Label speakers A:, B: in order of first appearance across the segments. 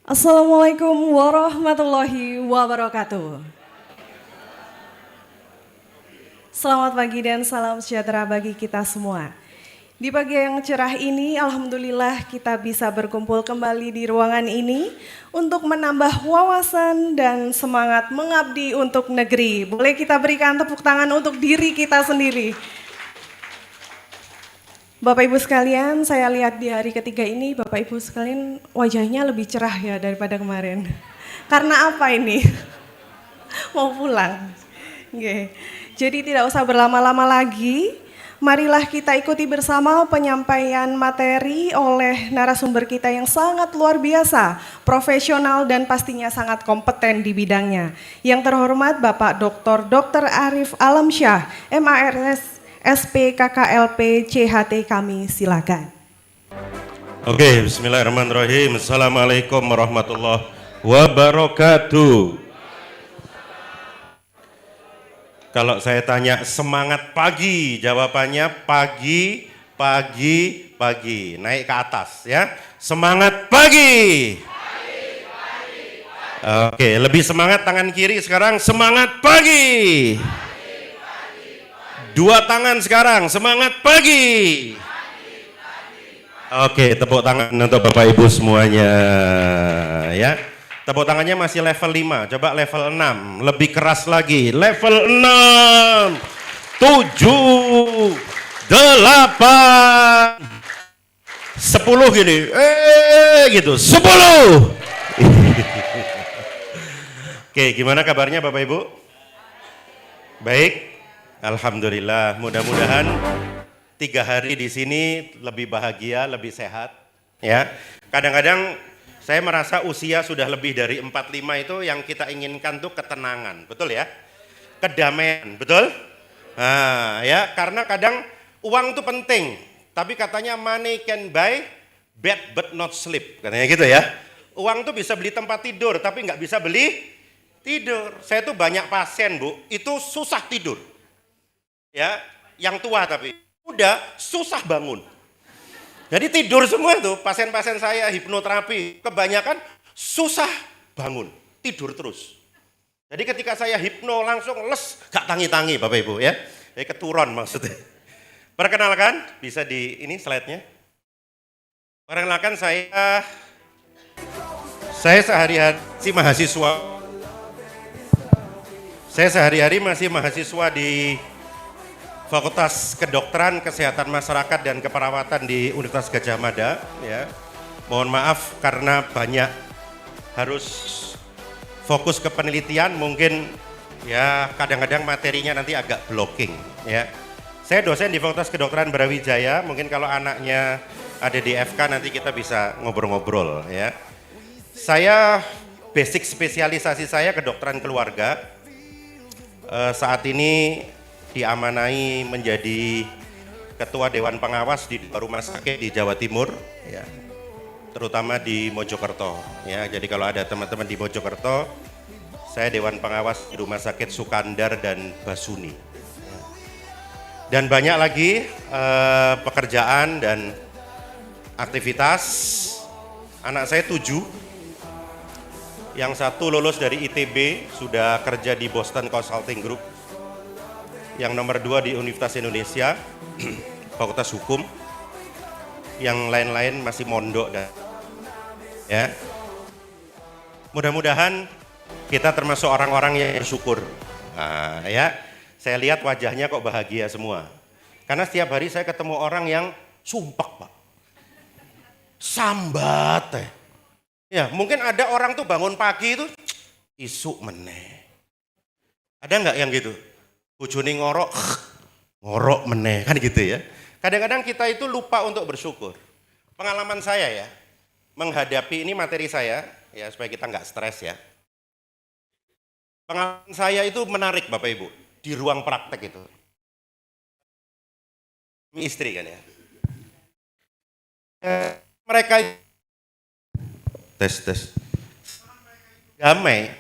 A: Assalamualaikum warahmatullahi wabarakatuh. Selamat pagi dan salam sejahtera bagi kita semua. Di pagi yang cerah ini, alhamdulillah kita bisa berkumpul kembali di ruangan ini untuk menambah wawasan dan semangat mengabdi untuk negeri. Boleh kita berikan tepuk tangan untuk diri kita sendiri. Bapak Ibu sekalian, saya lihat di hari ketiga ini Bapak Ibu sekalian wajahnya lebih cerah ya daripada kemarin. Karena apa ini? Mau pulang. Oke. Jadi tidak usah berlama-lama lagi. Marilah kita ikuti bersama penyampaian materi oleh narasumber kita yang sangat luar biasa, profesional dan pastinya sangat kompeten di bidangnya. Yang terhormat Bapak Dr. Arif Alamsyah, MARS SPKKLP CHT, kami silakan.
B: Oke, bismillahirrahmanirrahim. Assalamualaikum warahmatullahi wabarakatuh. Kalau saya tanya semangat pagi, jawabannya pagi, pagi, pagi. Naik ke atas ya. Semangat pagi. Oke, lebih semangat tangan kiri sekarang. Semangat pagi. Dua tangan sekarang, semangat pagi. Oke, tepuk tangan untuk Bapak Ibu semuanya ya. Tepuk tangannya masih level 5, coba level 6, lebih keras lagi. Level 6, 7, 8, 10 gini. Gitu, 10. Oke, gimana kabarnya Bapak Ibu? Baik? Alhamdulillah, mudah-mudahan 3 hari di sini lebih bahagia, lebih sehat. Ya, kadang-kadang saya merasa usia sudah lebih dari 45 itu yang kita inginkan tuh ketenangan, betul ya? Kedamaian, betul? Nah, ya, karena kadang uang itu penting, tapi katanya money can buy bed but not sleep, katanya gitu ya. Uang tuh bisa beli tempat tidur, tapi nggak bisa beli tidur. Saya tuh banyak pasien Bu, itu susah tidur. Ya, yang tua tapi udah susah bangun. Jadi tidur semua tuh pasien-pasien saya hipnoterapi kebanyakan susah bangun, tidur terus. Jadi ketika saya hipno langsung les, gak tangi-tangi Bapak Ibu ya. Jadi keturun maksudnya. Perkenalkan, bisa di ini slide-nya. Perkenalkan saya sehari-hari masih mahasiswa. Saya sehari-hari masih mahasiswa di Fakultas Kedokteran, Kesehatan Masyarakat dan Keperawatan di Universitas Gadjah Mada ya. Mohon maaf karena banyak harus fokus ke penelitian, mungkin ya kadang-kadang materinya nanti agak blocking ya. Saya dosen di Fakultas Kedokteran Brawijaya, mungkin kalau anaknya ada di FK nanti kita bisa ngobrol-ngobrol ya. Saya basic spesialisasi saya kedokteran keluarga. Saat ini diamanai menjadi ketua Dewan Pengawas di rumah sakit di Jawa Timur ya, terutama di Mojokerto ya. Jadi kalau ada teman-teman di Mojokerto, saya Dewan Pengawas di Rumah Sakit Sukandar dan Basuni ya. Dan banyak lagi pekerjaan dan aktivitas. Anak saya 7, yang satu lulus dari ITB, sudah kerja di Boston Consulting Group. Yang nomor 2 di Universitas Indonesia, Fakultas Hukum. Yang lain-lain masih mondok dan ya. Mudah-mudahan kita termasuk orang-orang yang bersyukur. Nah, ya, saya lihat wajahnya kok bahagia semua. Karena setiap hari saya ketemu orang yang sumpek Pak, sambat teh. Ya, mungkin ada orang tuh bangun pagi itu isuk meneh. Ada nggak yang gitu? Bojone ngorok meneh kan gitu ya. Kadang-kadang kita itu lupa untuk bersyukur. Pengalaman saya ya, menghadapi ini materi saya ya supaya kita nggak stres ya. Pengalaman saya itu menarik Bapak Ibu di ruang praktek itu. Istri kan ya. Mereka tes damai.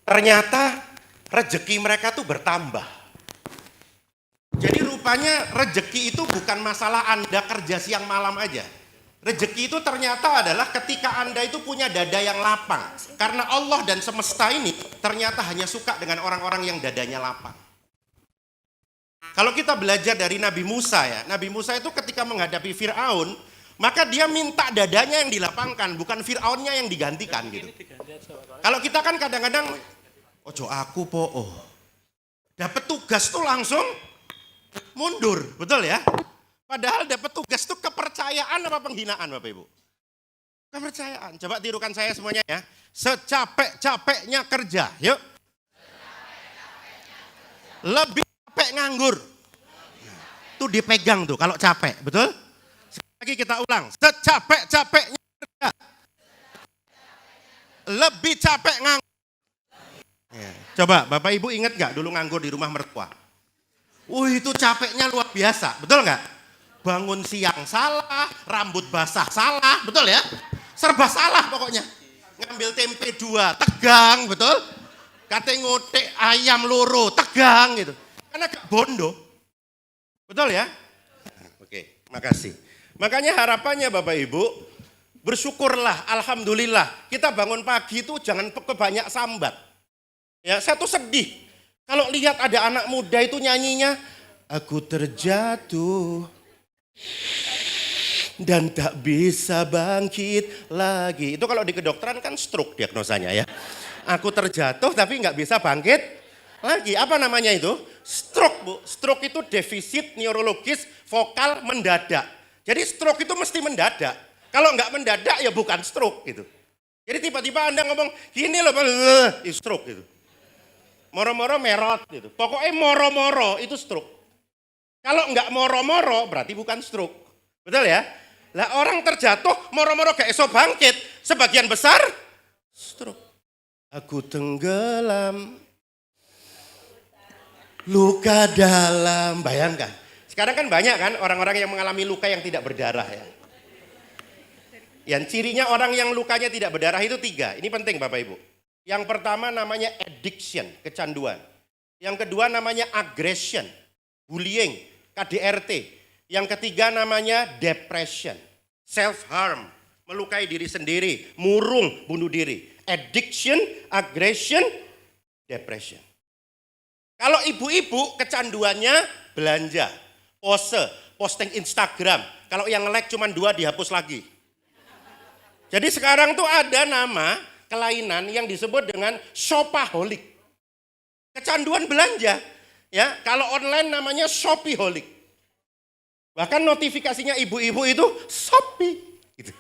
B: Ternyata rezeki mereka tuh bertambah. Jadi rupanya rezeki itu bukan masalah Anda kerja siang malam aja. Rezeki itu ternyata adalah ketika Anda itu punya dada yang lapang. Karena Allah dan semesta ini ternyata hanya suka dengan orang-orang yang dadanya lapang. Kalau kita belajar dari Nabi Musa ya, Nabi Musa itu ketika menghadapi Fir'aun, maka dia minta dadanya yang dilapangkan, bukan Fir'aunnya yang digantikan gitu. Kalau kita kan kadang-kadang, ojo aku po, dapat tugas tuh langsung mundur, betul ya? Padahal dapat tugas tuh kepercayaan apa penghinaan Bapak Ibu? Kepercayaan. Coba tirukan saya semuanya ya. Secapek-capeknya kerja, yuk. Lebih capek nganggur. Tuh dipegang tuh kalau capek, betul? Sekali lagi kita ulang. Secapek-capeknya kerja. Lebih capek nganggur. Ya. Coba Bapak Ibu ingat gak dulu nganggur di rumah mertua? Itu capeknya luar biasa, betul gak? Bangun siang salah, rambut basah salah, betul ya? Serba salah pokoknya. Ngambil tempe 2, tegang, betul? Kate ngotek ayam loro, tegang gitu. Karena gak bondo. Betul ya? Oke, makasih. Makanya harapannya Bapak Ibu, bersyukurlah, alhamdulillah. Kita bangun pagi itu jangan kebanyak sambat. Ya, saya tuh sedih. Kalau lihat ada anak muda itu nyanyinya, aku terjatuh dan tak bisa bangkit lagi. Itu kalau di kedokteran kan stroke diagnosanya ya. Aku terjatuh tapi nggak bisa bangkit lagi. Apa namanya itu? Stroke Bu. Stroke itu defisit neurologis vokal mendadak. Jadi stroke itu mesti mendadak. Kalau nggak mendadak ya bukan stroke gitu. Jadi tiba-tiba Anda ngomong gini loh, itu stroke gitu. Moro-moro merot gitu. Pokoknya moro-moro itu stroke. Kalau nggak moro-moro berarti bukan stroke. Betul ya? Lah orang terjatuh moro-moro gak iso bangkit. Sebagian besar stroke. Aku tenggelam. Luka dalam. Bayangkan. Sekarang kan banyak kan orang-orang yang mengalami luka yang tidak berdarah ya. Yang cirinya orang yang lukanya tidak berdarah itu 3. Ini penting Bapak Ibu. Yang pertama namanya addiction, kecanduan. Yang kedua namanya aggression, bullying, KDRT. Yang ketiga namanya depression, self-harm, melukai diri sendiri, murung, bunuh diri. Addiction, aggression, depression. Kalau ibu-ibu kecanduannya belanja, pose, posting Instagram. Kalau yang like cuma 2 dihapus lagi. Jadi sekarang tuh ada nama kelainan yang disebut dengan shopaholic. Kecanduan belanja. Ya, kalau online namanya Shopee-holic. Bahkan notifikasinya ibu-ibu itu Shopee. Gitu.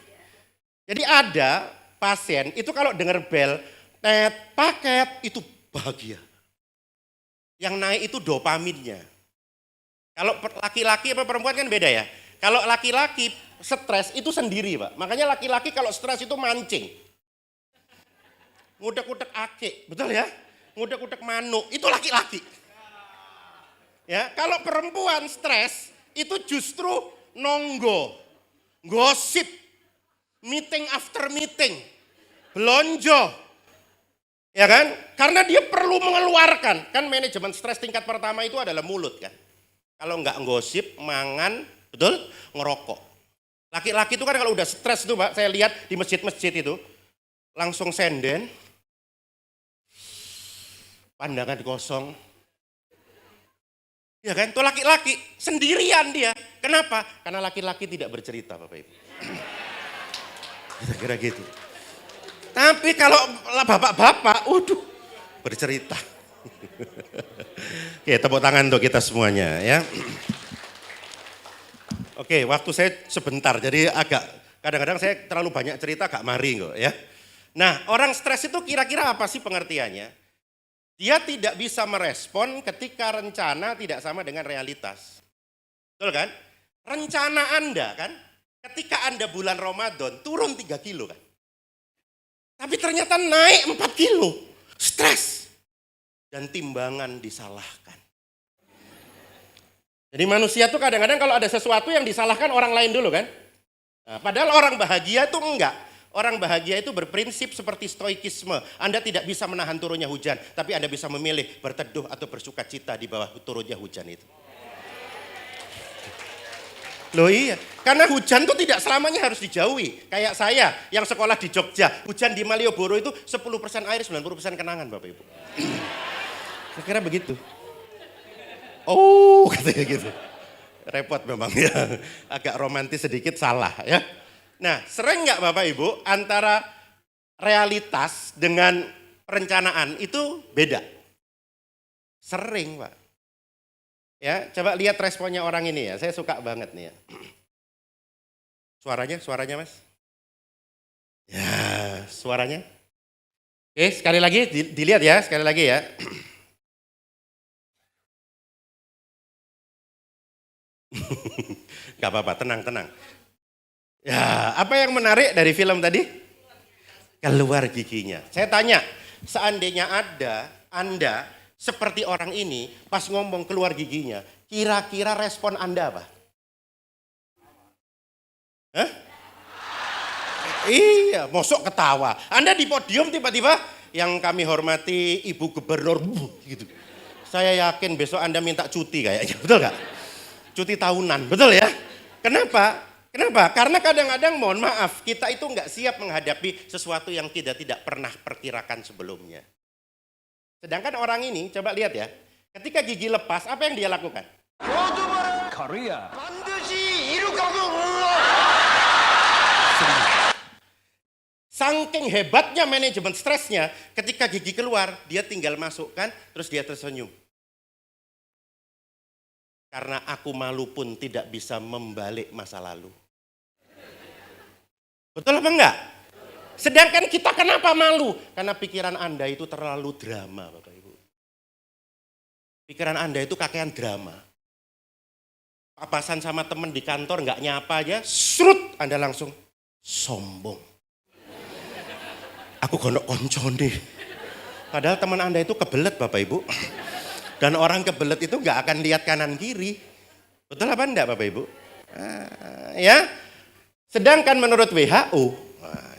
B: Jadi ada pasien itu kalau dengar bel, paket itu bahagia. Yang naik itu dopaminnya. Kalau laki-laki apa perempuan kan beda ya. Kalau laki-laki stres itu sendiri Pak. Makanya laki-laki kalau stres itu mancing. Ngudek-ngudek ake, betul ya? Ngudek-ngudek manuk, itu laki-laki. Ya, kalau perempuan stres itu justru nonggo, gosip, meeting after meeting, belonjo. Ya kan? Karena dia perlu mengeluarkan. Kan manajemen stres tingkat pertama itu adalah mulut kan. Kalau enggak gosip, mangan, betul? Ngerokok. Laki-laki itu kan kalau udah stres tuh Pak, saya lihat di masjid-masjid itu langsung senden, pandangan kosong. Ya kan, tuh laki-laki sendirian dia. Kenapa? Karena laki-laki tidak bercerita Bapak Ibu. Kira-kira gitu. Tapi kalau bapak-bapak, waduh, bercerita. Oke, tepuk tangan untuk kita semuanya ya. Oke, waktu saya sebentar, jadi agak kadang-kadang saya terlalu banyak cerita agak maring kok ya. Nah, orang stres itu kira-kira apa sih pengertiannya? Dia tidak bisa merespon ketika rencana tidak sama dengan realitas. Betul kan? Rencana Anda kan, ketika Anda bulan Ramadan turun 3 kilo kan. Tapi ternyata naik 4 kilo, stres. Dan timbangan disalahkan. Jadi manusia tuh kadang-kadang kalau ada sesuatu yang disalahkan orang lain dulu kan. Nah, padahal orang bahagia itu enggak. Orang bahagia itu berprinsip seperti stoikisme. Anda tidak bisa menahan turunnya hujan, tapi Anda bisa memilih berteduh atau bersuka cita di bawah turunnya hujan itu. Loh iya, karena hujan tuh tidak selamanya harus dijauhi. Kayak saya yang sekolah di Jogja, hujan di Malioboro itu 10% air, 90% kenangan Bapak Ibu. Saya kira begitu. Oh, katanya gitu. Repot memang ya, agak romantis sedikit salah ya. Nah, sering nggak Bapak Ibu antara realitas dengan perencanaan itu beda? Sering Pak. Ya, coba lihat responnya orang ini ya. Saya suka banget nih ya. Suaranya Mas. Ya, suaranya. Oke, sekali lagi dilihat ya, sekali lagi ya. Gak apa-apa, tenang. Ya, apa yang menarik dari film tadi? Keluar giginya. Saya tanya, seandainya Anda seperti orang ini, pas ngomong keluar giginya, kira-kira respon Anda apa? Hah? Iya, mosok ketawa. Anda di podium tiba-tiba, yang kami hormati Ibu Gubernur, gitu. Saya yakin besok Anda minta cuti kayaknya, betul gak? Cuti tahunan, betul ya? Kenapa? Karena kadang-kadang mohon maaf, kita itu nggak siap menghadapi sesuatu yang kita tidak pernah perkirakan sebelumnya. Sedangkan orang ini, coba lihat ya, ketika gigi lepas, apa yang dia lakukan?
C: Korea.
B: Saking hebatnya manajemen stresnya, ketika gigi keluar, dia tinggal masukkan, terus dia tersenyum. Karena aku malu pun tidak bisa membalik masa lalu. Betul apa enggak? Sedangkan kita kenapa malu? Karena pikiran Anda itu terlalu drama, Bapak Ibu. Pikiran Anda itu kakean drama. Papasan sama temen di kantor nggak nyapa aja, srut Anda langsung sombong. Aku gonok koncone. Padahal teman Anda itu kebelet Bapak Ibu. Dan orang kebelet itu nggak akan lihat kanan kiri. Betul apa enggak Bapak Ibu? Ya. Sedangkan menurut WHO,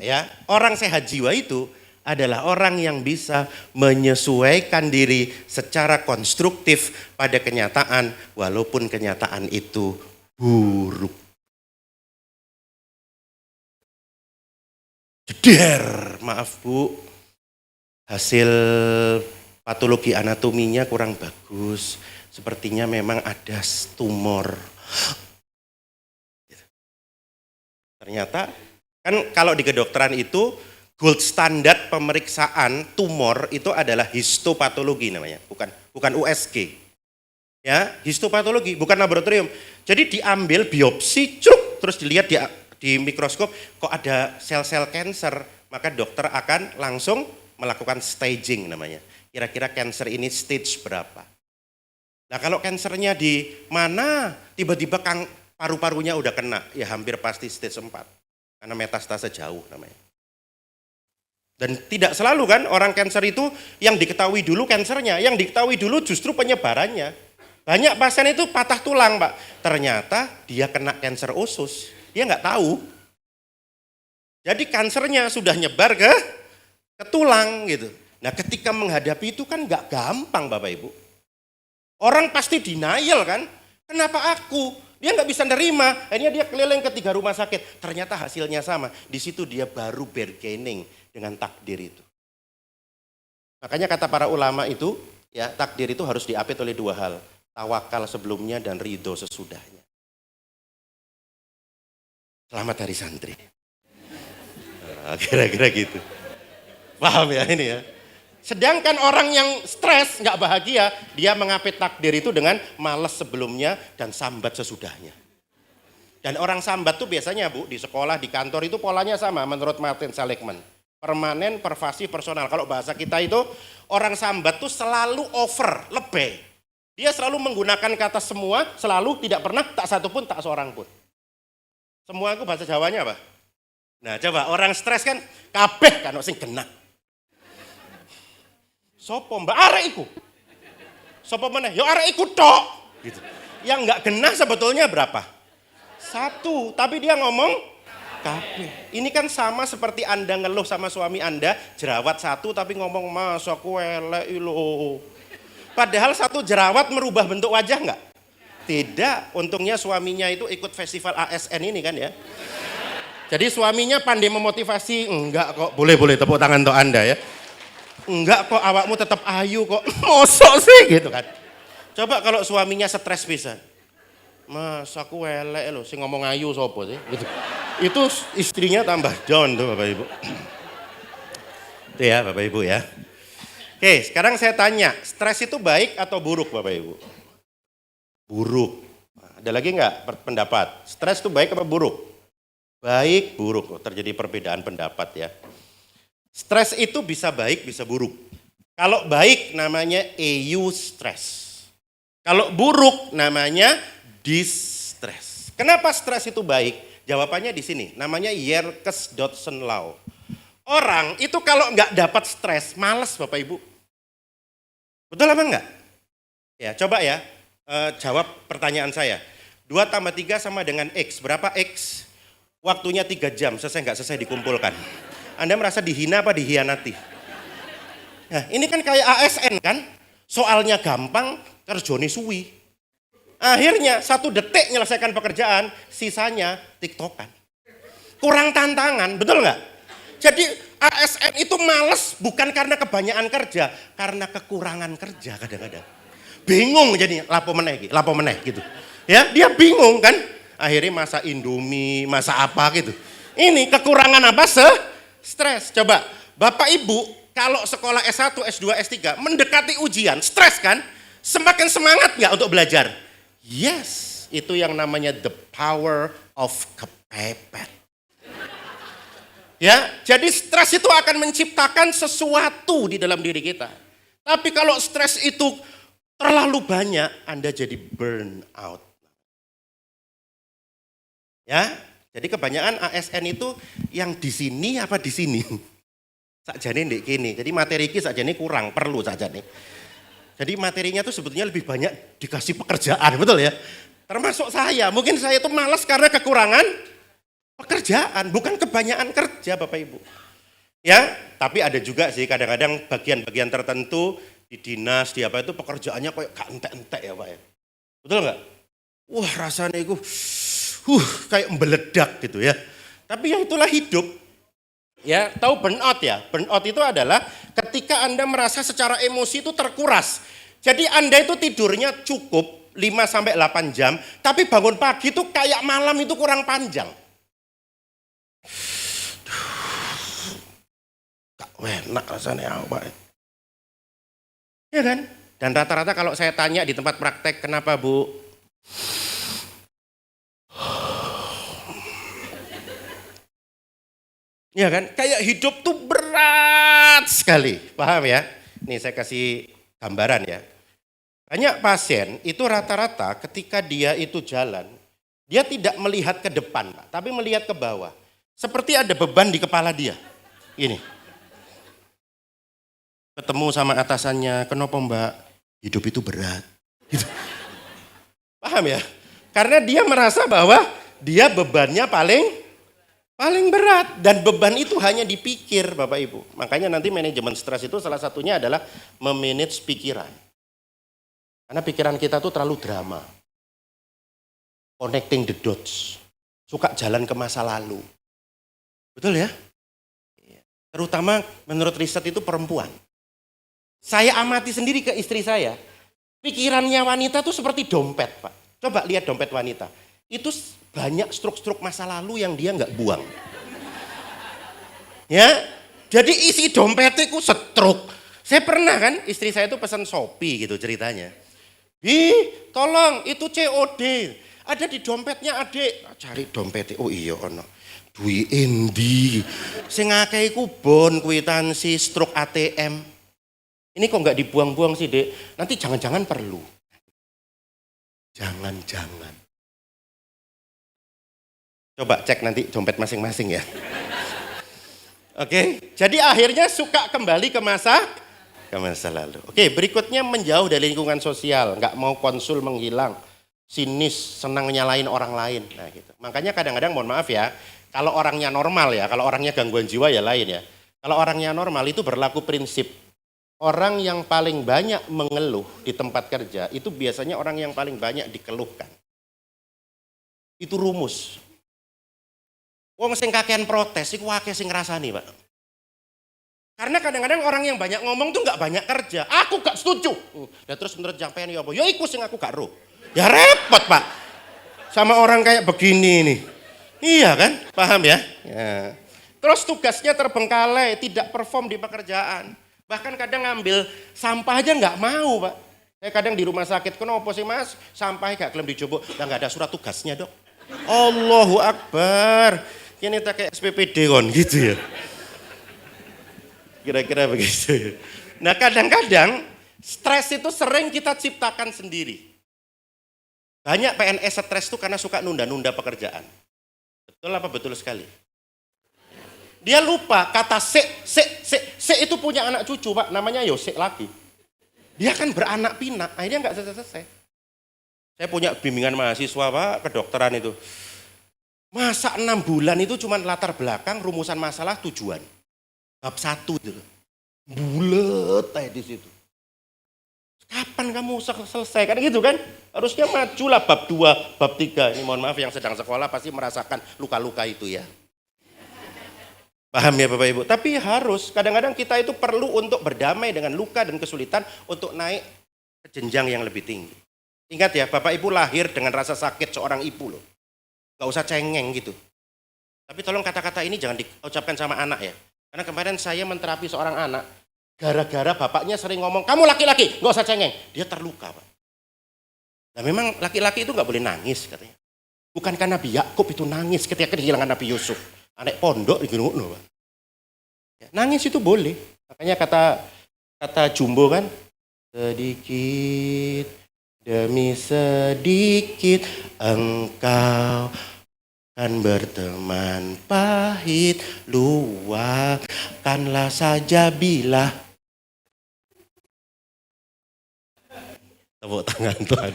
B: ya, orang sehat jiwa itu adalah orang yang bisa menyesuaikan diri secara konstruktif pada kenyataan walaupun kenyataan itu buruk. Jeder, maaf Bu, hasil patologi anatominya kurang bagus. Sepertinya memang ada tumor. Ternyata kan kalau di kedokteran itu gold standar pemeriksaan tumor itu adalah histopatologi namanya, bukan USG. Ya, histopatologi bukan laboratorium. Jadi diambil biopsi, cuk, terus dilihat di mikroskop kok ada sel-sel kanker, maka dokter akan langsung melakukan staging namanya. Kira-kira kanker ini stage berapa? Nah, kalau kankernya di mana tiba-tiba paru-parunya udah kena, ya hampir pasti stage 4. Karena metastase jauh namanya. Dan tidak selalu kan orang kanker itu yang diketahui dulu kankernya, yang diketahui dulu justru penyebarannya. Banyak pasien itu patah tulang Pak, ternyata dia kena kanker usus, dia nggak tahu. Jadi kankernya sudah nyebar ke tulang gitu. Nah ketika menghadapi itu kan nggak gampang Bapak Ibu. Orang pasti denial kan, kenapa aku? Dia nggak bisa nerima, akhirnya dia keliling ke 3 rumah sakit. Ternyata hasilnya sama, di situ dia baru bargaining dengan takdir itu. Makanya kata para ulama itu, ya takdir itu harus diapit oleh 2 hal. Tawakal sebelumnya dan ridho sesudahnya. Selamat hari santri. Nah, kira-kira gitu. Paham ya ini ya. Sedangkan orang yang stres, nggak bahagia, dia mengapit takdir itu dengan malas sebelumnya dan sambat sesudahnya. Dan orang sambat tuh biasanya Bu, di sekolah, di kantor itu polanya sama menurut Martin Seligman. Permanen, pervasif, personal. Kalau bahasa kita itu, orang sambat tuh selalu over, lebay. Dia selalu menggunakan kata semua, selalu, tidak pernah, tak satu pun, tak seorang pun. Semua itu bahasa Jawanya apa? Nah coba, orang stres kan, kabeh kan sing kena. Sopo mbak arek iku. Sopo meneh? Ya arek iku tok. Gitu. Yang nggak genah sebetulnya berapa? 1, tapi dia ngomong kabeh. Ini kan sama seperti Anda ngeluh sama suami Anda, jerawat 1 tapi ngomong mas aku elek lho. Padahal 1 jerawat merubah bentuk wajah nggak? Tidak, untungnya suaminya itu ikut festival ASN ini kan ya. Jadi suaminya pandai memotivasi, enggak kok, boleh tepuk tangan untuk Anda ya. Enggak kok, awakmu tetap ayu kok, mosok sih gitu kan. Coba kalau suaminya stres bisa. Mas aku elek loh, sing ngomong ayu sopo sih gitu. Itu istrinya tambah down tuh Bapak Ibu. Itu ya Bapak Ibu ya. Oke, sekarang saya tanya, stres itu baik atau buruk Bapak Ibu? Buruk. Nah, ada lagi enggak pendapat? Stres itu baik apa buruk? Baik, buruk. Terjadi perbedaan pendapat ya. Stres itu bisa baik, bisa buruk. Kalau baik namanya eustress. Kalau buruk namanya distress. Kenapa stres itu baik? Jawabannya di sini. Namanya Yerkes-Dodson Law. Orang itu kalau nggak dapat stres, malas Bapak Ibu. Betul apa enggak? Ya, coba ya jawab pertanyaan saya. 2 tambah 3 sama dengan X. Berapa X? Waktunya 3 jam, selesai nggak selesai dikumpulkan. Anda merasa dihina apa dihianati? Nah ini kan kayak ASN kan, soalnya gampang, kerjone suwi. Akhirnya 1 detik menyelesaikan pekerjaan, sisanya tiktokan. Kurang tantangan, betul nggak? Jadi ASN itu males bukan karena kebanyakan kerja, karena kekurangan kerja kadang-kadang. Bingung jadi lapo meneh gitu. Ya, dia bingung kan? Akhirnya masak Indomie, masak apa gitu. Ini kekurangan apa? Stres. Coba, Bapak Ibu kalau sekolah S1, S2, S3 mendekati ujian, stres kan? Semakin semangat nggak untuk belajar? Yes, itu yang namanya the power of kepepet. Ya, jadi stres itu akan menciptakan sesuatu di dalam diri kita. Tapi kalau stres itu terlalu banyak, Anda jadi burn out. Ya, jadi kebanyakan ASN itu yang di sini apa di sini? Sakjane ndek kene. Jadi materi iki sakjane kurang, perlu sakjane. Jadi materinya tuh sebetulnya lebih banyak dikasih pekerjaan, betul ya? Termasuk saya, mungkin saya itu malas karena kekurangan pekerjaan, bukan kebanyakan kerja Bapak Ibu. Ya, tapi ada juga sih kadang-kadang bagian-bagian tertentu di dinas, di apa itu pekerjaannya kayak gak entek-entek ya Pak ya. Betul nggak? Wah rasanya itu kayak meledak gitu ya. Tapi ya itulah hidup. Ya, tahu burnout ya? Burnout itu adalah ketika Anda merasa secara emosi itu terkuras. Jadi Anda itu tidurnya cukup 5 sampai 8 jam, tapi bangun pagi itu kayak malam itu kurang panjang. Gak enak rasanya apa? Ya kan? Dan rata-rata kalau saya tanya di tempat praktek, kenapa Bu? Ya kan, kayak hidup tuh berat sekali, paham ya? Nih saya kasih gambaran ya. Banyak pasien itu rata-rata ketika dia itu jalan, dia tidak melihat ke depan, Pak, tapi melihat ke bawah. Seperti ada beban di kepala dia. Ini. Ketemu sama atasannya, kenapa Mbak? Hidup itu berat. Gitu. Paham ya? Karena dia merasa bahwa dia bebannya paling berat dan beban itu hanya dipikir Bapak Ibu. Makanya nanti manajemen stres itu salah satunya adalah memanage pikiran. Karena pikiran kita tuh terlalu drama. Connecting the dots. Suka jalan ke masa lalu. Betul ya? Terutama menurut riset itu perempuan. Saya amati sendiri ke istri saya. Pikirannya wanita tuh seperti dompet Pak. Coba lihat dompet wanita. Itu banyak struk-struk masa lalu yang dia nggak buang. Ya, jadi isi dompetnya ku struk. Saya pernah kan, istri saya itu pesan Shopee gitu ceritanya. Tolong itu COD. Ada di dompetnya adik. Cari dompetnya, oh iya ono. Dwi endi. Sing akeh iku bon kwitansi struk ATM. Ini kok nggak dibuang-buang sih Dek? Nanti jangan-jangan perlu. Jangan-jangan. Coba cek nanti dompet masing-masing ya. Oke, jadi akhirnya suka kembali ke masa lalu. Oke, berikutnya menjauh dari lingkungan sosial, nggak mau konsul menghilang, sinis, senang nyalain orang lain. Nah gitu. Makanya kadang-kadang mohon maaf ya, kalau orangnya normal ya, kalau orangnya gangguan jiwa ya lain ya. Kalau orangnya normal itu berlaku prinsip, orang yang paling banyak mengeluh di tempat kerja itu biasanya orang yang paling banyak dikeluhkan. Itu rumus. Wong sing kakean protes iku akeh sing ngrasani, Pak. Karena kadang-kadang orang yang banyak ngomong tuh nggak banyak kerja. Aku gak setuju. Dan terus menurut sampean ya apa? Ya iku sing aku gak ro. Ya repot, Pak. Sama orang kayak begini nih. Iya kan? Paham ya? Ya. Terus tugasnya terbengkalai, tidak perform di pekerjaan. Bahkan kadang ngambil sampah aja nggak mau, Pak. Saya kadang di rumah sakit, kenapa sih Mas? Sampahnya gak kelem dijupuk, dan nggak ada surat tugasnya, Dok. Allahu Akbar. Ini tak kayak SPPD kon gitu ya. Kira-kira begitu. Nah kadang-kadang stres itu sering kita ciptakan sendiri. Banyak PNS stres itu karena suka nunda-nunda pekerjaan. Betul apa betul sekali? Dia lupa kata se itu punya anak cucu, Pak, namanya Yosek lagi. Dia kan beranak pinak, akhirnya nggak selesai. Saya punya bimbingan mahasiswa, Pak, kedokteran itu. Masa 6 bulan itu cuma latar belakang, rumusan masalah, tujuan. Bab 1 itu. Bulet aja di situ. Kapan kamu selesai? Kan gitu kan? Harusnya majulah bab 2, bab 3. Ini mohon maaf yang sedang sekolah pasti merasakan luka-luka itu ya. Paham ya Bapak Ibu? Tapi harus, kadang-kadang kita itu perlu untuk berdamai dengan luka dan kesulitan untuk naik ke jenjang yang lebih tinggi. Ingat ya, Bapak Ibu lahir dengan rasa sakit seorang ibu loh. Gak usah cengeng gitu. Tapi tolong kata-kata ini jangan diucapkan sama anak ya. Karena kemarin saya menterapi seorang anak, gara-gara bapaknya sering ngomong, kamu laki-laki, gak usah cengeng. Dia terluka, Pak. Nah memang laki-laki itu gak boleh nangis katanya. Bukan karena Nabi Yakub itu nangis ketika kehilangan Nabi Yusuf. Anak pondok di gunung, Pak. Ya, nangis itu boleh. Makanya kata Jumbo kan, sedikit demi sedikit engkau kan berteman pahit, luangkanlah saja bila. Tepuk tangan Tuhan.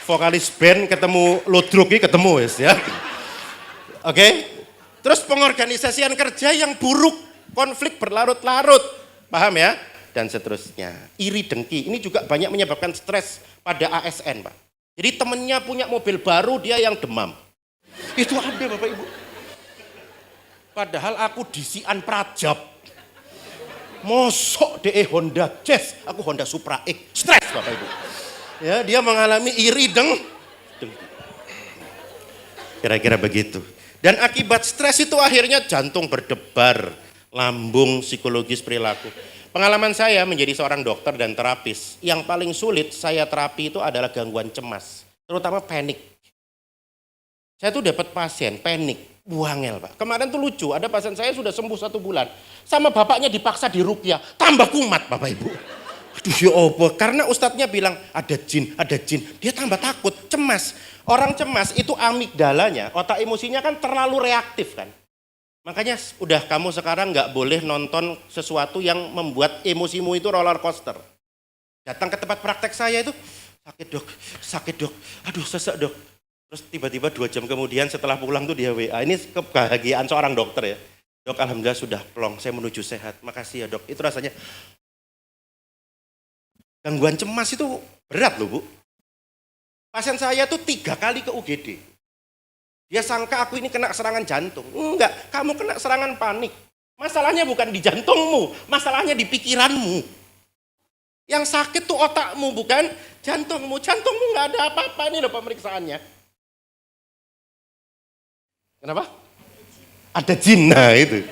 B: Vokalis band ketemu Ludruk ketemu ya. Oke. Terus pengorganisasian kerja yang buruk, konflik berlarut-larut. Paham ya? Dan seterusnya. Iri dengki, ini juga banyak menyebabkan stres pada ASN, Pak. Jadi temennya punya mobil baru, dia yang demam. Itu ada Bapak Ibu. Padahal aku disian Prajab. Mosok DE Honda Jazz, aku Honda Supra X. Stres Bapak Ibu. Ya, dia mengalami iri dengki. Kira-kira begitu. Dan akibat stres itu akhirnya jantung berdebar, lambung, psikologis, perilaku. Pengalaman saya menjadi seorang dokter dan terapis, yang paling sulit saya terapi itu adalah gangguan cemas, terutama panik. Saya tuh dapat pasien panik, buangel Pak. Kemarin tuh lucu, ada pasien saya sudah sembuh 1 bulan, sama bapaknya dipaksa diruqyah, tambah kumat Bapak Ibu. Aduh ya Allah, karena ustadznya bilang ada jin, dia tambah takut, cemas. Orang cemas itu amigdalanya, otak emosinya kan terlalu reaktif kan. Makanya udah kamu sekarang nggak boleh nonton sesuatu yang membuat emosimu itu roller coaster. Datang ke tempat praktek saya itu, sakit dok, aduh sesek dok. Terus tiba-tiba 2 jam kemudian setelah pulang tuh dia WA, ini kebahagiaan seorang dokter ya. Dok alhamdulillah sudah plong, saya menuju sehat, makasih ya dok. Itu rasanya, gangguan cemas itu berat loh Bu. Pasien saya tuh 3 kali ke UGD. Dia sangka aku ini kena serangan jantung. Enggak, kamu kena serangan panik. Masalahnya bukan di jantungmu, masalahnya di pikiranmu. Yang sakit tuh otakmu, bukan jantungmu. Jantungmu nggak ada apa-apa, ini loh pemeriksaannya. Kenapa? Ada jin, nah itu.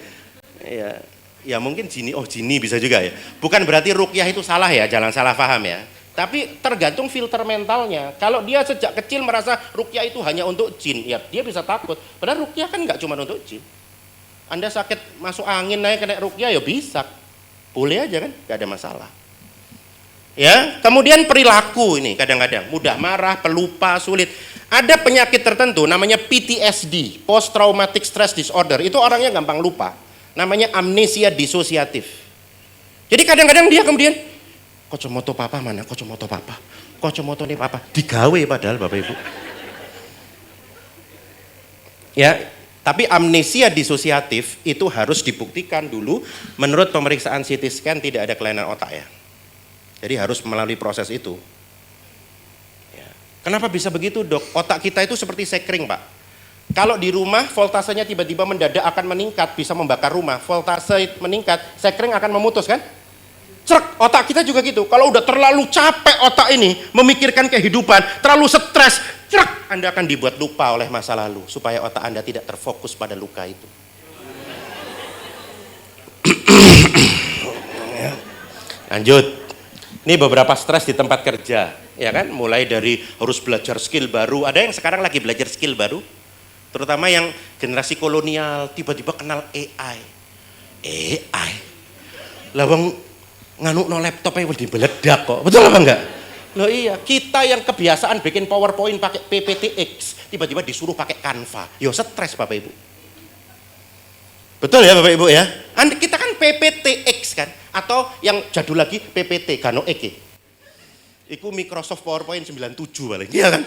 B: Ya mungkin jini bisa juga ya. Bukan berarti ruqyah itu salah ya, jangan salah paham ya. Tapi tergantung filter mentalnya. Kalau dia sejak kecil merasa ruqyah itu hanya untuk jin, ya dia bisa takut. Padahal ruqyah kan nggak cuma untuk jin. Anda sakit masuk angin naik kena ruqyah ya bisa. Boleh aja kan, nggak ada masalah. Ya, kemudian perilaku ini kadang-kadang mudah marah, pelupa, sulit. Ada penyakit tertentu namanya PTSD, Post Traumatic Stress Disorder. Itu orangnya gampang lupa. Namanya amnesia disosiatif. Jadi kadang-kadang dia kemudian kacamata papa mana? Kacamata papa. Kacamata nih papa. Digawe padahal Bapak Ibu. Ya, Tapi amnesia disosiatif itu harus dibuktikan dulu menurut pemeriksaan CT scan tidak ada kelainan otak ya. Jadi harus melalui proses itu. Ya. Kenapa bisa begitu dok? Otak kita itu seperti sekring pak. Kalau di rumah voltasenya tiba-tiba mendadak akan meningkat, bisa membakar rumah. Voltase meningkat, sekring akan memutus kan? Cerk, otak kita juga gitu. Kalau udah terlalu capek otak ini memikirkan kehidupan, terlalu stres, cerk, Anda akan dibuat lupa oleh masa lalu supaya otak Anda tidak terfokus pada luka itu. Lanjut. Ini beberapa stres di tempat kerja, ya kan? Mulai dari harus belajar skill baru. Ada yang sekarang lagi belajar skill baru, terutama yang generasi kolonial tiba-tiba kenal AI. AI. Lawang nganuk no laptop aja dibeledak kok, betul apa enggak? Loh iya, kita yang kebiasaan bikin PowerPoint pakai PPTX, tiba-tiba disuruh pakai Canva, yo stres Bapak Ibu. Betul ya Bapak Ibu ya? Kita kan PPTX kan, atau yang jadul lagi PPT, Gano Eke. Iku Microsoft PowerPoint 97 paling, iya kan?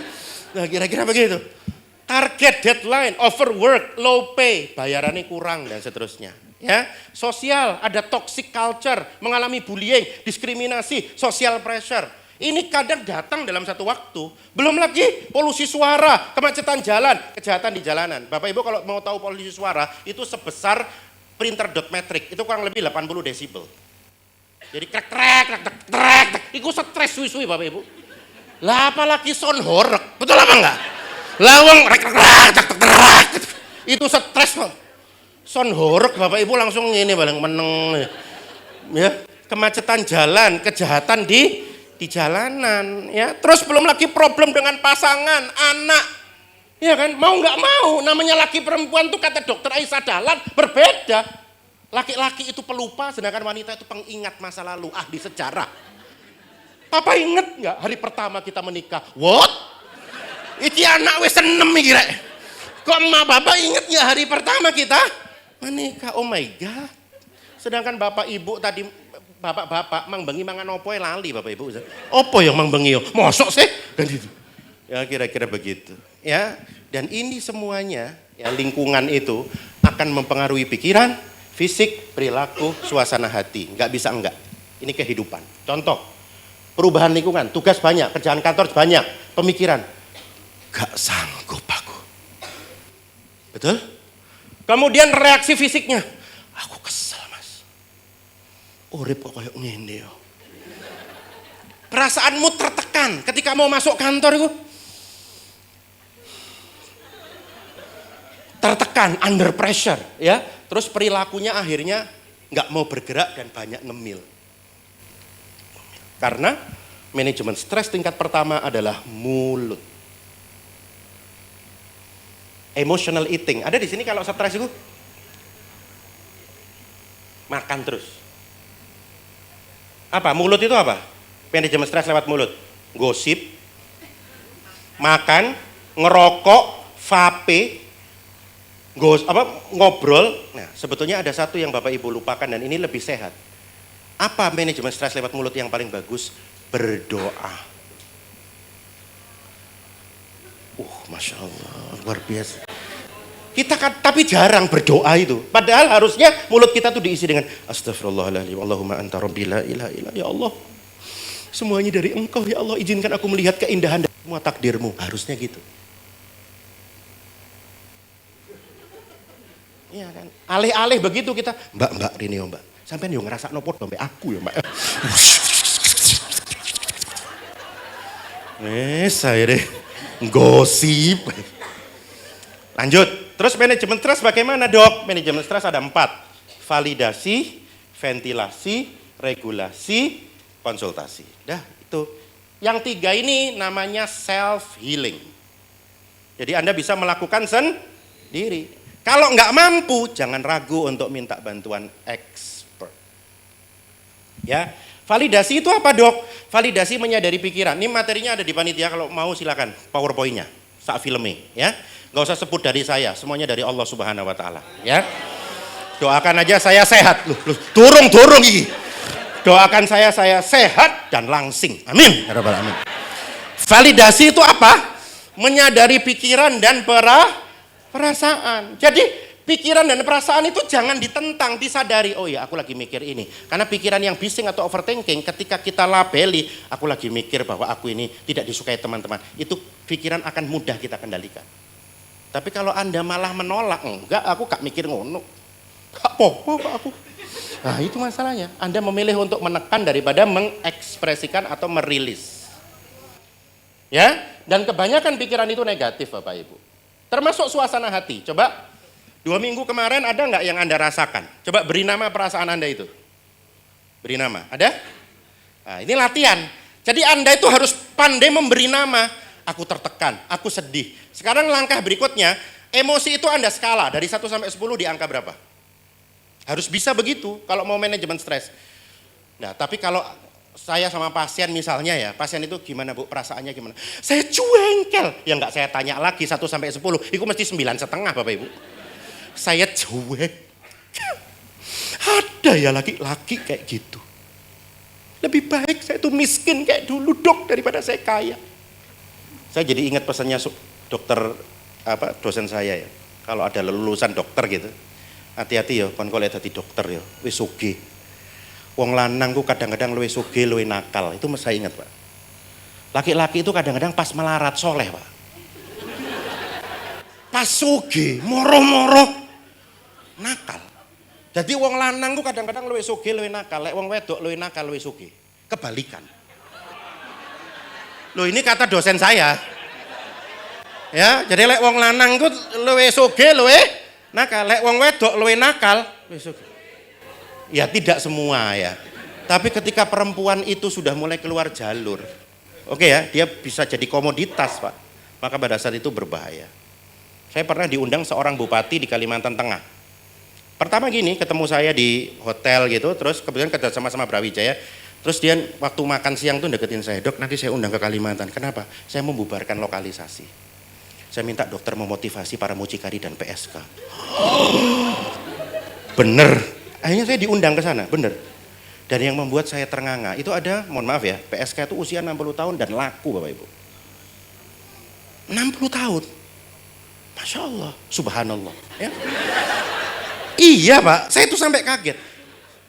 B: Nah kira-kira begitu. Target deadline, overwork, low pay, bayarannya kurang dan seterusnya. Ya, sosial, ada toxic culture, mengalami bullying, diskriminasi, social pressure. Ini kadang datang dalam satu waktu. Belum lagi polusi suara, kemacetan jalan, kejahatan di jalanan. Bapak Ibu kalau mau tahu polusi suara itu sebesar printer dot metric, itu kurang lebih 80 desibel. Jadi krek, itu stres suwi-suwi Bapak Ibu. Lah apalagi sound horek, betul apa enggak? Lawang itu stres kok. Son horek Bapak Ibu langsung ini paling meneng ya, kemacetan jalan, kejahatan di jalanan ya. Terus belum lagi problem dengan pasangan, anak. Ya kan? Mau nggak mau namanya laki perempuan tuh kata dokter Aisyah Dahlan berbeda. Laki-laki itu pelupa sedangkan wanita itu pengingat masa lalu, ahli sejarah. Papa inget nggak hari pertama kita menikah? What? Iki anak wes 6 iki rek. Kok emak bapak inget nggak hari pertama kita menikah? Oh my God. Sedangkan bapak ibu tadi, bapak-bapak mang bengi mangan opo lali bapak ibu. Opo yang mang bengi yo? Mosok sih? Dan itu. Ya kira-kira begitu. Ya, dan ini semuanya ya lingkungan itu akan mempengaruhi pikiran, fisik, perilaku, suasana hati. Nggak bisa enggak. Ini kehidupan. Contoh, perubahan lingkungan, tugas banyak, kerjaan kantor banyak, pemikiran. Gak sanggup aku. Betul? Kemudian reaksi fisiknya, aku kesel mas. Urip kok kayak ngene yo. Perasaanmu tertekan ketika mau masuk kantor itu. Tertekan, under pressure ya. Terus perilakunya akhirnya nggak mau bergerak dan banyak ngemil. Karena manajemen stres tingkat pertama adalah mulut. Emotional eating. Ada di sini kalau stres itu makan terus. Apa? Mulut itu apa? Manajemen stres lewat mulut. Gosip, makan, ngerokok, vape, ngobrol. Nah, sebetulnya ada satu yang Bapak Ibu lupakan dan ini lebih sehat. Apa manajemen stres lewat mulut yang paling bagus? Berdoa. Masya Allah, luar biasa. Kita kan, tapi jarang berdoa itu. Padahal harusnya mulut kita tuh diisi dengan Astagfirullahaladzim, Allahumma anta rabbi la ilaha illa ya Allah. Semuanya dari Engkau ya Allah, izinkan aku melihat keindahan dan semua takdirmu. Harusnya gitu. Iya kan? Alih-alih begitu kita, mbak Rini ya mbak. Sampai yo ngerasa nopot mbak aku ya mbak. Saya deh. Gosip. Lanjut. Terus manajemen stres bagaimana dok? Manajemen stres ada 4. Validasi, ventilasi, regulasi, konsultasi. Dah itu. Yang 3 ini namanya self healing. Jadi Anda bisa melakukan sendiri. Kalau nggak mampu, jangan ragu untuk minta bantuan expert. Ya. Validasi itu apa dok? Validasi menyadari pikiran. Ini materinya ada di panitia, kalau mau silakan PowerPoint-nya, saat filmnya, ya. Gak usah sebut dari saya, semuanya dari Allah Subhanahu Wa Taala, ya. Doakan aja saya sehat, turung ini. Doakan saya sehat dan langsing, amin. Ya Rabbal Alamin. Validasi itu apa? Menyadari pikiran dan Perasaan. Jadi pikiran dan perasaan itu jangan ditentang, disadari. Oh ya, aku lagi mikir ini. Karena pikiran yang bising atau overthinking, ketika kita labeli, aku lagi mikir bahwa aku ini tidak disukai teman-teman. Itu pikiran akan mudah kita kendalikan. Tapi kalau Anda malah menolak, enggak, aku gak mikir ngono. Gak apa-apa aku. Nah itu masalahnya. Anda memilih untuk menekan daripada mengekspresikan atau merilis. Ya, dan kebanyakan pikiran itu negatif Bapak Ibu. Termasuk suasana hati. Coba 2 minggu kemarin ada nggak yang Anda rasakan? Coba beri nama perasaan Anda itu. Beri nama, ada? Nah, ini latihan. Jadi Anda itu harus pandai memberi nama. Aku tertekan, aku sedih. Sekarang langkah berikutnya, emosi itu Anda skala dari 1 sampai 10 di angka berapa? Harus bisa begitu kalau mau manajemen stres. Nah, tapi kalau saya sama pasien misalnya ya, pasien itu gimana Bu, perasaannya gimana? Saya cuengkel, ya enggak saya tanya lagi 1 sampai 10, itu mesti 9,5 Bapak Ibu. Saya cuek. Ada ya laki-laki kayak gitu. Lebih baik saya tuh miskin kayak dulu Dok daripada saya kaya. Saya jadi ingat pesannya dokter dosen saya ya. Kalau ada lulusan dokter gitu, hati-hati ya kon kok dadi dokter ya, wis sugih. Wong lanang ku kadang-kadang luwih sugih, luwih nakal. Itu saya ingat, Pak. Laki-laki itu kadang-kadang pas melarat soleh, Pak. Pas sugih, moro-moro nakal. Jadi wong lanang ku kadang-kadang luwih sugih, luwih nakal. Lek wong wedok luwih nakal, luwih sugih. Kebalikan. Loh ini kata dosen saya. Ya, jadi lek wong lanang ku luwih sugih, luwih nakal. Lek wong wedok luwih nakal, luwih sugih. Ya tidak semua ya. Tapi ketika perempuan itu sudah mulai keluar jalur, oke ya, dia bisa jadi komoditas Pak. Maka pada saat itu berbahaya. Saya pernah diundang seorang bupati di Kalimantan Tengah. Pertama gini, ketemu saya di hotel gitu, terus kebetulan kerja sama-sama Brawijaya. Terus dia waktu makan siang tuh deketin saya, Dok nanti saya undang ke Kalimantan. Kenapa? Saya membubarkan lokalisasi. Saya minta dokter memotivasi para mucikari dan PSK. Bener. Akhirnya saya diundang ke sana, bener. Dan yang membuat saya ternganga, itu ada, mohon maaf ya, PSK itu usia 60 tahun dan laku Bapak Ibu. 60 tahun. Masya Allah, subhanallah. Ya. Iya Pak, saya itu sampai kaget.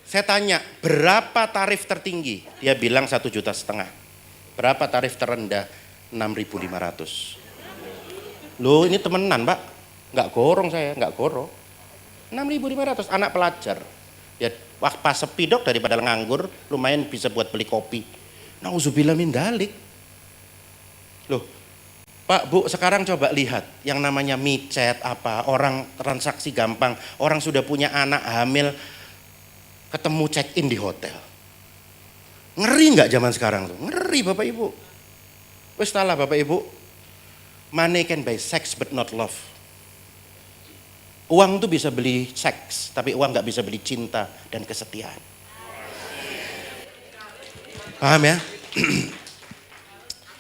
B: Saya tanya, berapa tarif tertinggi? Dia bilang 1,5 juta. Berapa tarif terendah? 6.500. Loh ini temenan Pak, nggak gorong saya, nggak gorong. 6.500 anak pelajar. Ya pas sepi Dok daripada nganggur lumayan bisa buat beli kopi. Nauzubillah min dalik. Loh Pak Bu sekarang coba lihat yang namanya micet apa, orang transaksi gampang, orang sudah punya anak hamil ketemu check in di hotel. Ngeri nggak zaman sekarang tuh? Ngeri Bapak Ibu. Wes salah Bapak Ibu. Money can buy sex but not love. Uang tuh bisa beli seks, tapi uang nggak bisa beli cinta dan kesetiaan. Paham ya?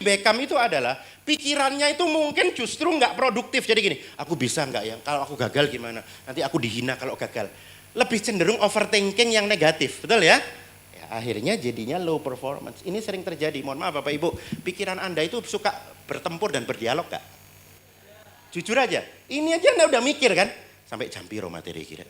B: Beckham itu adalah pikirannya itu mungkin justru nggak produktif. Jadi gini, aku bisa nggak ya? Kalau aku gagal gimana? Nanti aku dihina kalau gagal. Lebih cenderung overthinking yang negatif, betul ya? Ya akhirnya jadinya low performance. Ini sering terjadi. Mohon maaf Bapak Ibu, pikiran Anda itu suka bertempur dan berdialog nggak? Jujur aja, ini aja Anda udah mikir kan? Sampai jam piro materi kira.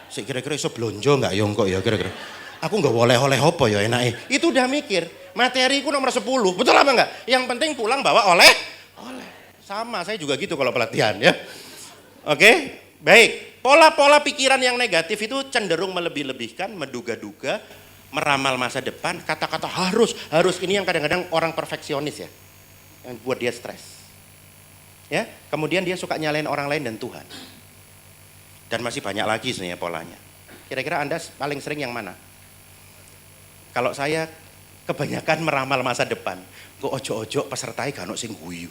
B: Saya kira-kira iso blonjo enggak yo kok ya kira-kira. Aku enggak oleh-oleh apa ya enake. Itu udah mikir. Materiku nomor 10. Betul apa enggak? Yang penting pulang bawa oleh. Sama, saya juga gitu kalau pelatihan ya. Oke? Baik. Pola-pola pikiran yang negatif itu cenderung melebih-lebihkan, menduga-duga, meramal masa depan, kata-kata harus ini yang kadang-kadang orang perfeksionis ya. Yang buat dia stres. Ya, kemudian dia suka nyalain orang lain dan Tuhan. Dan masih banyak lagi sebenarnya polanya. Kira-kira Anda paling sering yang mana? Kalau saya kebanyakan meramal masa depan. Kok ojo-ojo pesertai gak ono sing guyu.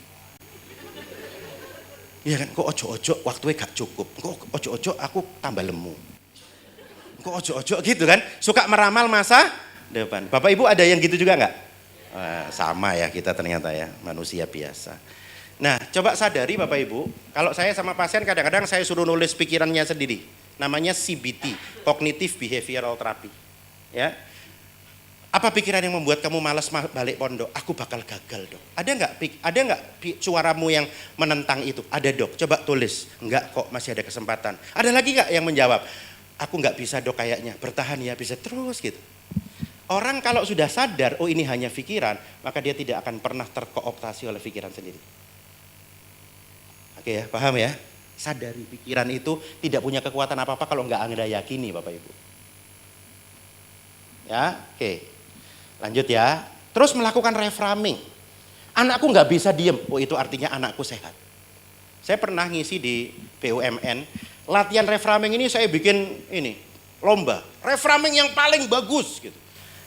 B: Iya kan, kok ojo-ojo waktunya gak cukup. Kok ojo-ojo aku tambah lemu. Kok ojo-ojo gitu kan, suka meramal masa depan. Bapak Ibu ada yang gitu juga enggak? Sama ya kita ternyata ya, manusia biasa. Nah, coba sadari Bapak Ibu, kalau saya sama pasien kadang-kadang saya suruh nulis pikirannya sendiri. Namanya CBT, Cognitive Behavioral Therapy. Ya. Apa pikiran yang membuat kamu malas balik pondok? Aku bakal gagal, Dok. Ada nggak suaramu yang menentang itu? Ada, Dok. Coba tulis. Enggak kok, masih ada kesempatan. Ada lagi nggak yang menjawab? Aku nggak bisa, Dok, kayaknya. Bertahan ya, bisa terus gitu. Orang kalau sudah sadar, oh ini hanya pikiran, maka dia tidak akan pernah terkooptasi oleh pikiran sendiri. Oke ya, paham ya? Sadari pikiran itu tidak punya kekuatan apa-apa kalau nggak Anda yakini, Bapak Ibu. Ya, oke. Lanjut ya. Terus melakukan reframing. Anakku nggak bisa diem. Oh itu artinya anakku sehat. Saya pernah ngisi di BUMN. Latihan reframing ini saya bikin ini lomba. Reframing yang paling bagus gitu.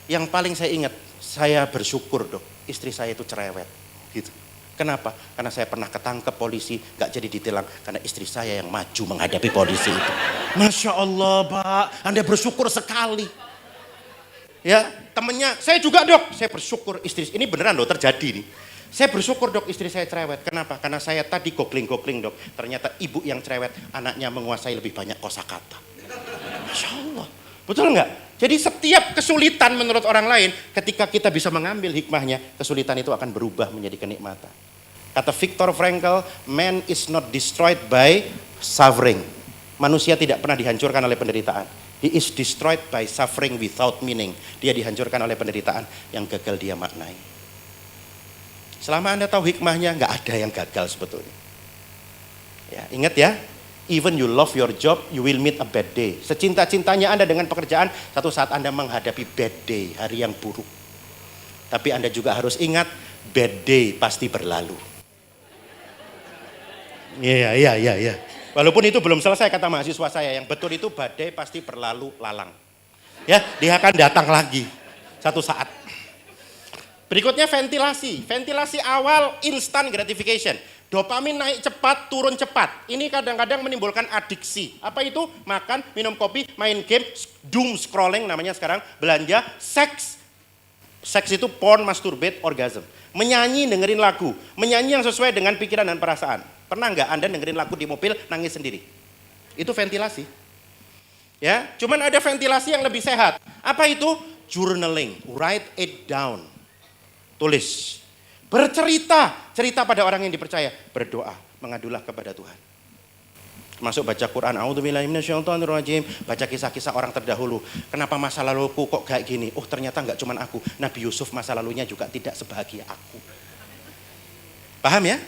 B: Yang paling saya ingat, saya bersyukur, Dok, istri saya itu cerewet. Gitu. Kenapa? Karena saya pernah ketangkep polisi, nggak jadi ditilang. Karena istri saya yang maju menghadapi polisi itu. Masya Allah, Pak. Anda bersyukur sekali. Ya, temennya, saya juga, Dok, saya bersyukur istri, ini beneran loh terjadi nih. Saya bersyukur, Dok, istri saya cerewet. Kenapa? Karena saya tadi googling, Dok. Ternyata ibu yang cerewet, anaknya menguasai lebih banyak kosakata. Masya Allah. Betul nggak? Jadi setiap kesulitan menurut orang lain, ketika kita bisa mengambil hikmahnya, kesulitan itu akan berubah menjadi kenikmatan. Kata Viktor Frankl, man is not destroyed by suffering. Manusia tidak pernah dihancurkan oleh penderitaan. He is destroyed by suffering without meaning. Dia dihancurkan oleh penderitaan yang gagal dia maknai. Selama Anda tahu hikmahnya, nggak ada yang gagal sebetulnya. Ya, ingat ya, even you love your job, you will meet a bad day. Secinta-cintanya Anda dengan pekerjaan, satu saat Anda menghadapi bad day, hari yang buruk. Tapi Anda juga harus ingat, bad day pasti berlalu. Iya. Walaupun itu belum selesai kata mahasiswa saya, yang betul itu badai pasti berlalu lalang. Ya, dia akan datang lagi satu saat. Berikutnya ventilasi. Ventilasi awal instant gratification. Dopamin naik cepat, turun cepat. Ini kadang-kadang menimbulkan adiksi. Apa itu? Makan, minum kopi, main game, doom scrolling namanya sekarang, belanja, seks. Seks itu porn, masturbate, orgasm. Menyanyi, dengerin lagu. Menyanyi yang sesuai dengan pikiran dan perasaan. Pernah nggak Anda dengerin lagu di mobil nangis sendiri? Itu ventilasi. Ya, cuman ada ventilasi yang lebih sehat. Apa itu? Journaling, write it down. Tulis. Bercerita, cerita pada orang yang dipercaya. Berdoa, mengadulah kepada Tuhan. Masuk baca Quran, a'udzubillahi minasyaitonirrajim, baca kisah-kisah orang terdahulu. Kenapa masa laluku kok kayak gini? Oh, ternyata nggak cuman aku. Nabi Yusuf masa lalunya juga tidak sebahagia aku. Paham ya?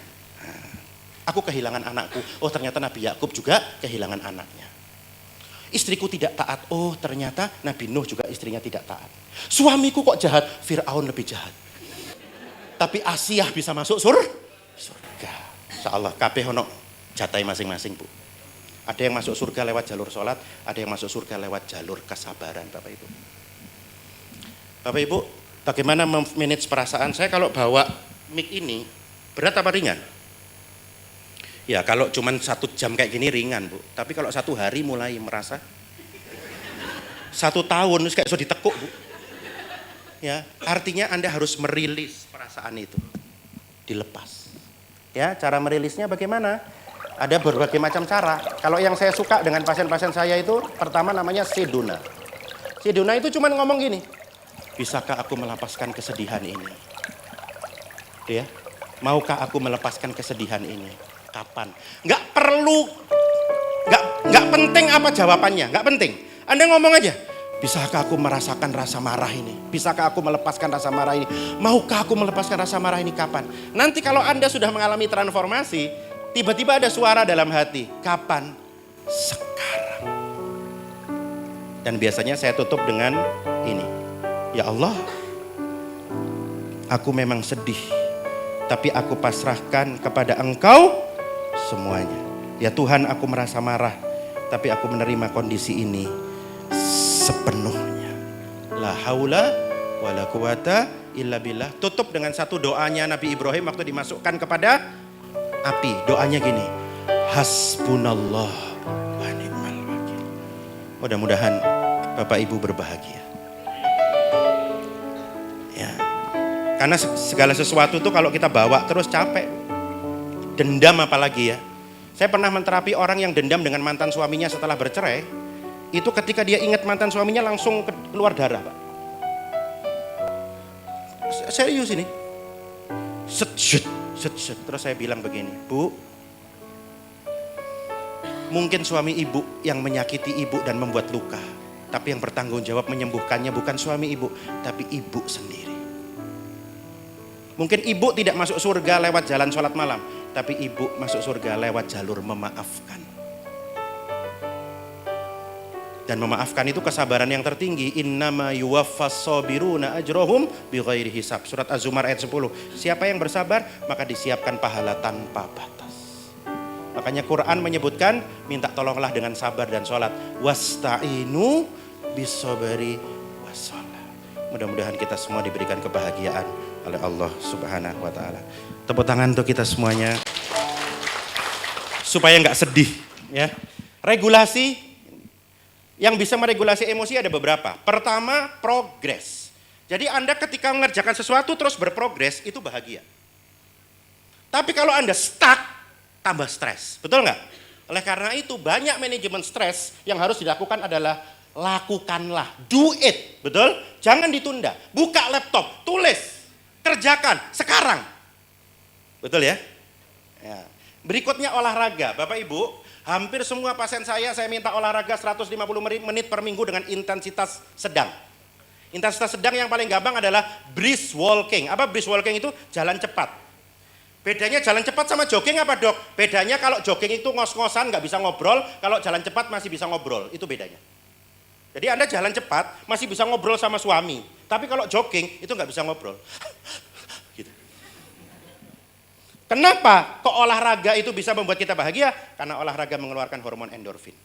B: Aku kehilangan anakku. Oh, ternyata Nabi Yakub juga kehilangan anaknya. Istriku tidak taat. Oh, ternyata Nabi Nuh juga istrinya tidak taat. Suamiku kok jahat? Fir'aun lebih jahat. Tapi Asiyah bisa masuk surga. Insyaallah kabeh ono jatai masing-masing, Bu. Ada yang masuk surga lewat jalur sholat, ada yang masuk surga lewat jalur kesabaran, Bapak Ibu. Bapak Ibu, bagaimana memanage perasaan? Saya kalau bawa mic ini, berat apa ringan? Ya kalau cuma 1 jam kayak gini ringan, Bu. Tapi kalau 1 hari mulai merasa 1 tahun kayak sudah ditekuk, Bu. Ya, artinya Anda harus merilis perasaan itu. Dilepas. Ya, cara merilisnya bagaimana? Ada berbagai macam cara. Kalau yang saya suka dengan pasien-pasien saya itu pertama namanya Sedona. Sedona itu cuma ngomong gini. Bisakah aku melepaskan kesedihan ini? Ya. Maukah aku melepaskan kesedihan ini? Kapan? Nggak perlu, nggak penting apa jawabannya, nggak penting. Anda ngomong aja, bisakah aku merasakan rasa marah ini? Bisakah aku melepaskan rasa marah ini? Maukah aku melepaskan rasa marah ini kapan? Nanti kalau Anda sudah mengalami transformasi, tiba-tiba ada suara dalam hati, kapan? Sekarang. Dan biasanya saya tutup dengan ini, ya Allah, aku memang sedih, tapi aku pasrahkan kepada Engkau semuanya. Ya Tuhan, aku merasa marah, tapi aku menerima kondisi ini sepenuhnya. La haula wala quwata illa billah. Tutup dengan satu doanya Nabi Ibrahim waktu dimasukkan kepada api. Doanya gini, hasbunallah wa ni'mal wakil. Mudah-mudahan Bapak Ibu berbahagia. Ya. Karena segala sesuatu itu kalau kita bawa terus capek. Dendam apalagi ya. Saya pernah menterapi orang yang dendam dengan mantan suaminya setelah bercerai. Itu ketika dia ingat mantan suaminya langsung keluar darah, Pak. serius ini. Set, set, set, set. Terus saya bilang begini, Bu, mungkin suami ibu yang menyakiti ibu dan membuat luka. Tapi yang bertanggung jawab menyembuhkannya bukan suami ibu, tapi ibu sendiri. Mungkin ibu tidak masuk surga lewat jalan sholat malam, tapi ibu masuk surga lewat jalur memaafkan. Dan memaafkan itu kesabaran yang tertinggi. Innama yuwaffas sabiruna ajrohum bighairi hisab. Surat Az-Zumar ayat 10. Siapa yang bersabar maka disiapkan pahala tanpa batas. Makanya Quran menyebutkan minta tolonglah dengan sabar dan sholat. Wasta'inu bisabari wassalah. Mudah-mudahan kita semua diberikan kebahagiaan oleh Allah Subhanahu wa taala. Tepuk tangan untuk kita semuanya. Supaya nggak sedih, ya. Regulasi yang bisa meregulasi emosi ada beberapa. Pertama, progres. Jadi Anda ketika mengerjakan sesuatu terus berprogres, itu bahagia. Tapi kalau Anda stuck, tambah stres. Betul nggak? Oleh karena itu banyak manajemen stres yang harus dilakukan adalah lakukanlah. Do it. Betul? Jangan ditunda. Buka laptop, tulis, kerjakan sekarang. Betul ya? Ya. Berikutnya olahraga. Bapak Ibu, hampir semua pasien saya minta olahraga 150 menit per minggu dengan intensitas sedang. Intensitas sedang yang paling gampang adalah brisk walking. Apa brisk walking itu? Jalan cepat. Bedanya jalan cepat sama jogging apa dok? Bedanya kalau jogging itu ngos-ngosan nggak bisa ngobrol, kalau jalan cepat masih bisa ngobrol. Itu bedanya. Jadi Anda jalan cepat masih bisa ngobrol sama suami. Tapi kalau jogging itu nggak bisa ngobrol. Gitu. Kenapa kok olahraga itu bisa membuat kita bahagia? Karena olahraga mengeluarkan hormon endorfin.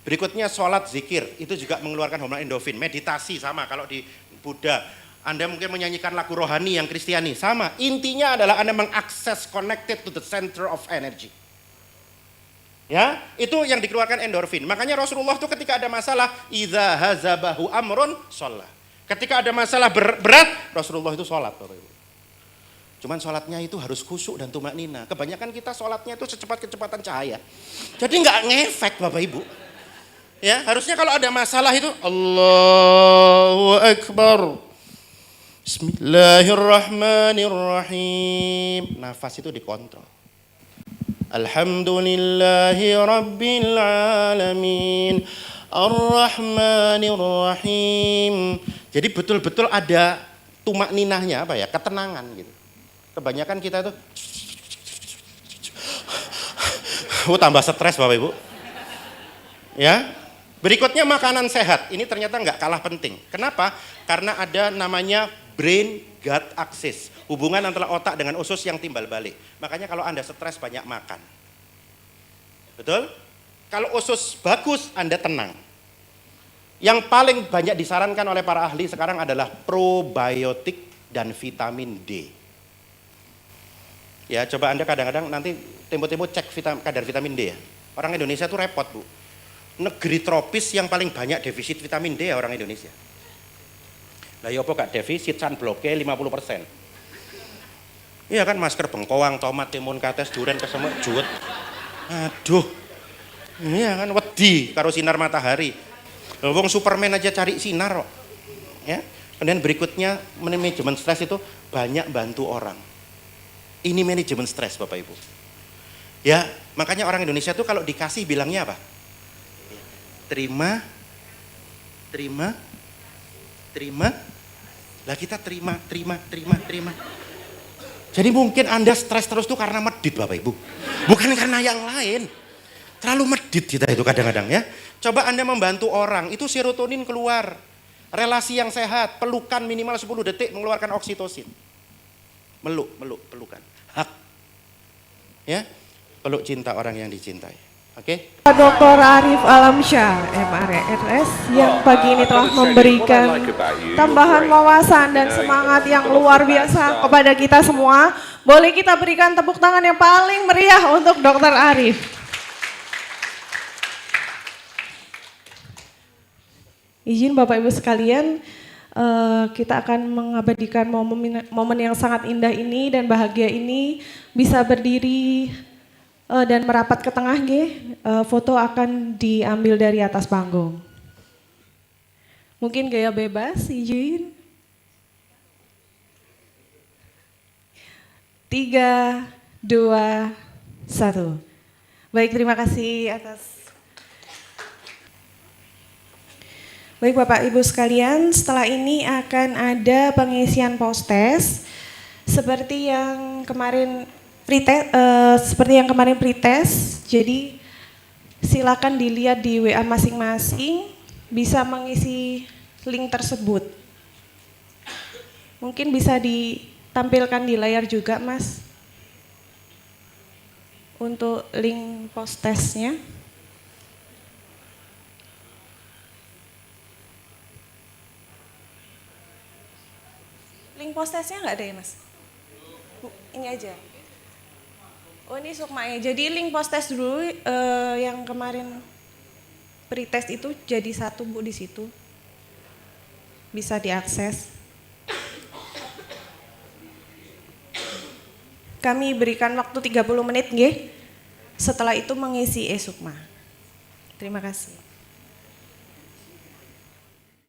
B: Berikutnya sholat zikir, itu juga mengeluarkan hormon endorfin. Meditasi sama, kalau di Buddha, Anda mungkin menyanyikan lagu rohani yang Kristiani, sama. Intinya adalah Anda mengakses connected to the center of energy. Ya, itu yang dikeluarkan endorfin. Makanya Rasulullah itu ketika ada masalah, idza hazabahu amrun sholat. Ketika ada masalah berat, Rasulullah itu sholat. Cuman sholatnya itu harus khusyuk dan tumaknina. Kebanyakan kita sholatnya itu secepat-kecepatan cahaya. Jadi nggak ngefek Bapak Ibu. Ya, harusnya kalau ada masalah itu Allahu Akbar. Bismillahirrahmanirrahim. Nafas itu dikontrol. Alhamdulillahi Rabbil Alamin. Ar-Rahmanirrahim. Jadi betul-betul ada tumakninahnya, apa ya, ketenangan gitu. Kebanyakan kita tuh tambah stres Bapak Ibu. Ya. Berikutnya makanan sehat. Ini ternyata nggak kalah penting. Kenapa? Karena ada namanya brain gut axis. Hubungan antara otak dengan usus yang timbal balik. Makanya kalau Anda stres banyak makan. Betul? Kalau usus bagus Anda tenang. Yang paling banyak disarankan oleh para ahli sekarang adalah probiotik dan vitamin D. Ya, coba Anda kadang-kadang nanti tempo-tempo cek kadar vitamin D ya. Orang Indonesia tuh repot Bu. Negeri tropis yang paling banyak defisit vitamin D ya orang Indonesia. Lah ya apa gak defisit sunblock 50%. Iya kan, masker bengkoang, tomat, timun, kates, duren, kesemek, juwet. Aduh. Iya kan, wedi karo sinar matahari. Wong Superman aja cari sinar kok. Ya. Kemudian berikutnya manajemen stres itu banyak bantu orang. Ini manajemen stres Bapak Ibu. Ya, makanya orang Indonesia tuh kalau dikasih bilangnya apa? Terima, terima, terima. Lah kita terima. Jadi mungkin Anda stres terus tuh karena medit Bapak Ibu. Bukan karena yang lain. Terlalu medit kita itu kadang-kadang ya. Coba Anda membantu orang, itu serotonin keluar. Relasi yang sehat, pelukan minimal 10 detik mengeluarkan oksitosin. Pelukan. Hak. Ya, peluk cinta orang yang dicintai. Oke?
A: Dr. Arif Alamsyah, MRS, yang pagi ini telah memberikan tambahan wawasan dan semangat yang luar biasa kepada kita semua. Boleh kita berikan tepuk tangan yang paling meriah untuk Dr. Arif. Izin Bapak Ibu sekalian, kita akan mengabadikan momen yang sangat indah ini dan bahagia ini, bisa berdiri dan merapat ke tengah, foto akan diambil dari atas panggung. Mungkin gaya bebas, izin. 3, 2, 1. Baik, terima kasih atas. Baik Bapak Ibu sekalian, setelah ini akan ada pengisian post-test seperti yang kemarin pretest. Jadi silakan dilihat di WA masing-masing, bisa mengisi link tersebut. Mungkin bisa ditampilkan di layar juga, Mas, untuk link post-testnya. Link post-testnya nggak ada ya, Mas? Ini aja. Oh, ini Sukma ya. Jadi link post-test dulu yang kemarin pretest itu jadi satu Bu di situ. Bisa diakses. Kami berikan waktu 30 menit nggih. Setelah itu mengisi e-Sukma. Terima kasih.